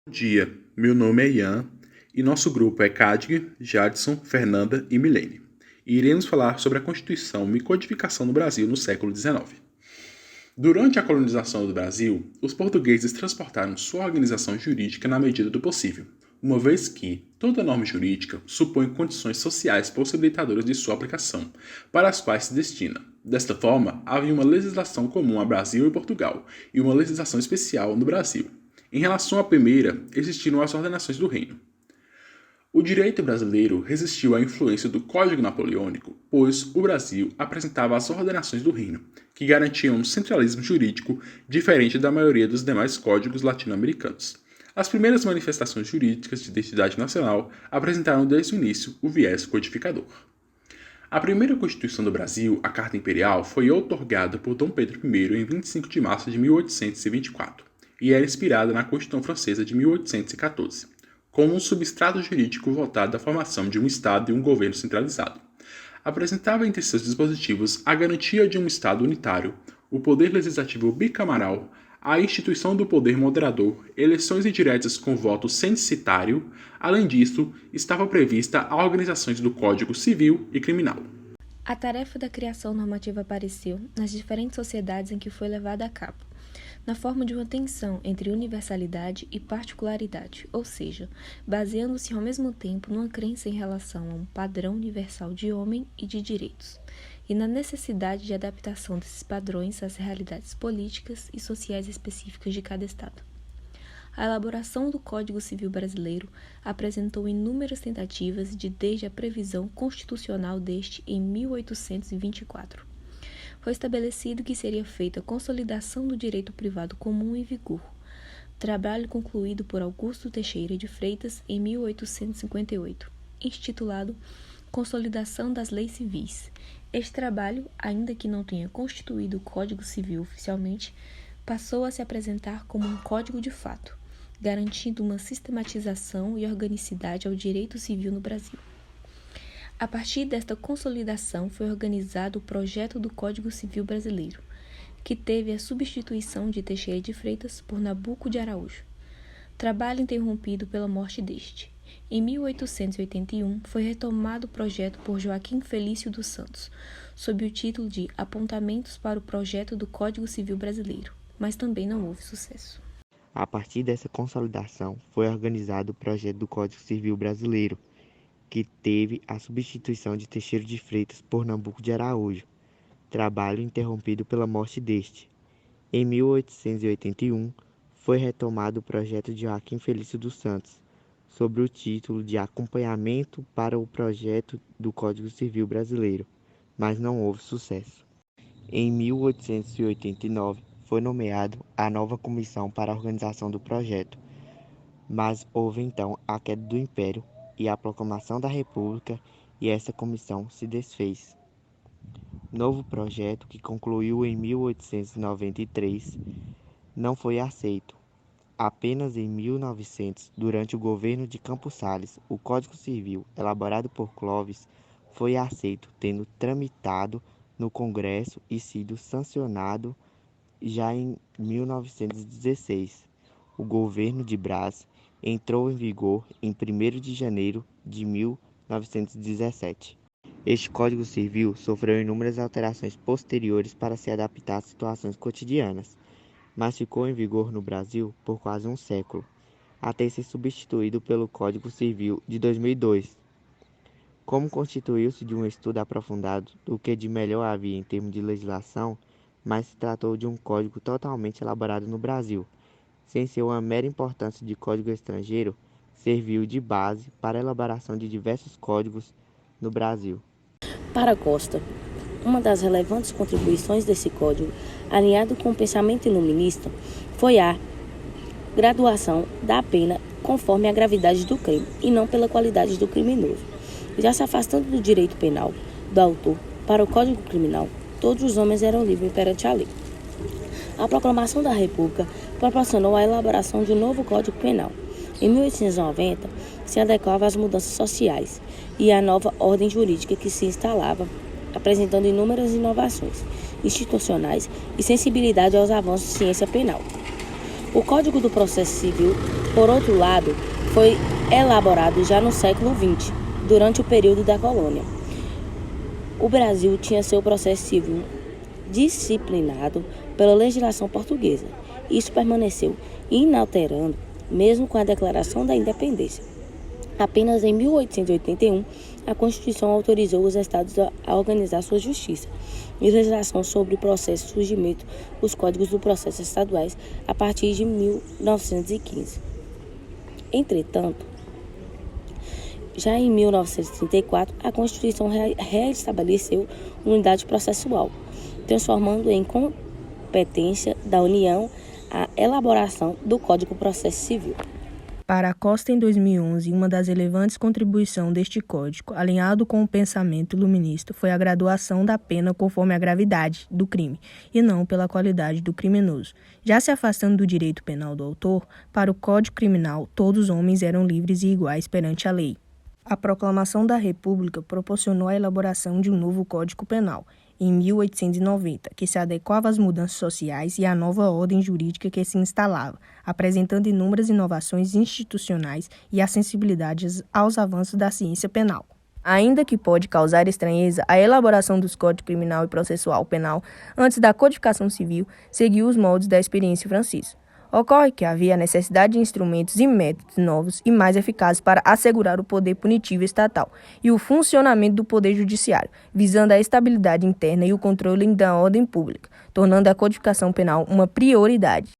Bom dia, meu nome é Ian e nosso grupo é Cadg, Jadson, Fernanda e Milene. E iremos falar sobre a Constituição e codificação no Brasil no século XIX. Durante a colonização do Brasil, os portugueses transportaram sua organização jurídica na medida do possível, uma vez que toda norma jurídica supõe condições sociais possibilitadoras de sua aplicação, para as quais se destina. Desta forma, havia uma legislação comum a Brasil e Portugal e uma legislação especial no Brasil. Em relação à primeira, existiram as ordenações do reino. O direito brasileiro resistiu à influência do Código Napoleônico, pois o Brasil apresentava as ordenações do reino, que garantiam um centralismo jurídico diferente da maioria dos demais códigos latino-americanos. As primeiras manifestações jurídicas de identidade nacional apresentaram desde o início o viés codificador. A primeira Constituição do Brasil, a Carta Imperial, foi outorgada por Dom Pedro I em 25 de março de 1824 e era inspirada na Constituição Francesa de 1814, como um substrato jurídico voltado à formação de um Estado e um governo centralizado. Apresentava entre seus dispositivos a garantia de um Estado unitário, o poder legislativo bicamaral, a instituição do poder moderador, eleições indiretas com voto censitário. Além disso, estava prevista a organização do Código Civil e Criminal. A tarefa da criação normativa apareceu nas diferentes sociedades em que foi levada a cabo, na forma de uma tensão entre universalidade e particularidade, ou seja, baseando-se ao mesmo tempo numa crença em relação a um padrão universal de homem e de direitos, e na necessidade de adaptação desses padrões às realidades políticas e sociais específicas de cada Estado. A elaboração do Código Civil Brasileiro apresentou inúmeras tentativas desde a previsão constitucional deste em 1824. Foi estabelecido que seria feita a consolidação do direito privado comum em vigor, trabalho concluído por Augusto Teixeira de Freitas em 1858, intitulado Consolidação das Leis Civis. Este trabalho, ainda que não tenha constituído o Código Civil oficialmente, passou a se apresentar como um código de fato, garantindo uma sistematização e organicidade ao direito civil no Brasil. A partir desta consolidação foi organizado o projeto do Código Civil Brasileiro, que teve a substituição de Teixeira de Freitas por Nabuco de Araújo. Trabalho interrompido pela morte deste. Em 1881 foi retomado o projeto por Joaquim Felício dos Santos, sob o título de Apontamentos para o Projeto do Código Civil Brasileiro, mas também não houve sucesso. A partir dessa consolidação foi organizado o projeto do Código Civil Brasileiro, que teve a substituição de Teixeira de Freitas por Nabuco de Araújo, trabalho interrompido pela morte deste. Em 1881, foi retomado o projeto de Joaquim Felício dos Santos, sob o título de Acompanhamento para o Projeto do Código Civil Brasileiro, mas não houve sucesso. Em 1889, foi nomeado a nova comissão para a organização do projeto, mas houve então a queda do Império e a proclamação da República, e essa comissão se desfez. Novo projeto, que concluiu em 1893, não foi aceito. Apenas em 1900, durante o governo de Campos Salles, o Código Civil, elaborado por Clovis, foi aceito, tendo tramitado no Congresso e sido sancionado já em 1916. O governo de Brás entrou em vigor em 1º de janeiro de 1917. Este Código Civil sofreu inúmeras alterações posteriores para se adaptar às situações cotidianas, mas ficou em vigor no Brasil por quase um século, até ser substituído pelo Código Civil de 2002. Como constituiu-se de um estudo aprofundado do que de melhor havia em termos de legislação, mas se tratou de um código totalmente elaborado no Brasil, sem ser uma mera importância de código estrangeiro, serviu de base para a elaboração de diversos códigos no Brasil. Para Costa, uma das relevantes contribuições desse código, alinhado com o pensamento iluminista, foi a graduação da pena conforme a gravidade do crime e não pela qualidade do criminoso. Já se afastando do direito penal do autor para o Código Criminal, todos os homens eram livres perante a lei. A proclamação da República proporcionou a elaboração de um novo Código Penal. Em 1890, se adequava às mudanças sociais e à nova ordem jurídica que se instalava, apresentando inúmeras inovações institucionais e sensibilidade aos avanços de ciência penal. O Código do Processo Civil, por outro lado, foi elaborado já no século XX, durante o período da colônia. O Brasil tinha seu processo civil disciplinado pela legislação portuguesa. Isso permaneceu inalterado mesmo com a Declaração da Independência. Apenas em 1881, a Constituição autorizou os estados a organizar sua justiça e legislação sobre o processo e surgimento dos códigos do processo estaduais a partir de 1915. Entretanto, já em 1934, a Constituição reestabeleceu unidade processual, transformando em competência da União a elaboração do Código de Processo Civil. Para Costa, em 2011, uma das relevantes contribuições deste código, alinhado com o pensamento iluminista, foi a graduação da pena conforme a gravidade do crime, e não pela qualidade do criminoso. Já se afastando do direito penal do autor, para o Código Criminal, todos os homens eram livres e iguais perante a lei. A Proclamação da República proporcionou a elaboração de um novo Código Penal, em 1890, que se adequava às mudanças sociais e à nova ordem jurídica que se instalava, apresentando inúmeras inovações institucionais e a sensibilidade aos avanços da ciência penal. Ainda que pode causar estranheza, a elaboração dos Códigos Criminal e Processual Penal, antes da codificação civil, seguiu os moldes da experiência francesa. Ocorre que havia a necessidade de instrumentos e métodos novos e mais eficazes para assegurar o poder punitivo estatal e o funcionamento do poder judiciário, visando a estabilidade interna e o controle da ordem pública, tornando a codificação penal uma prioridade.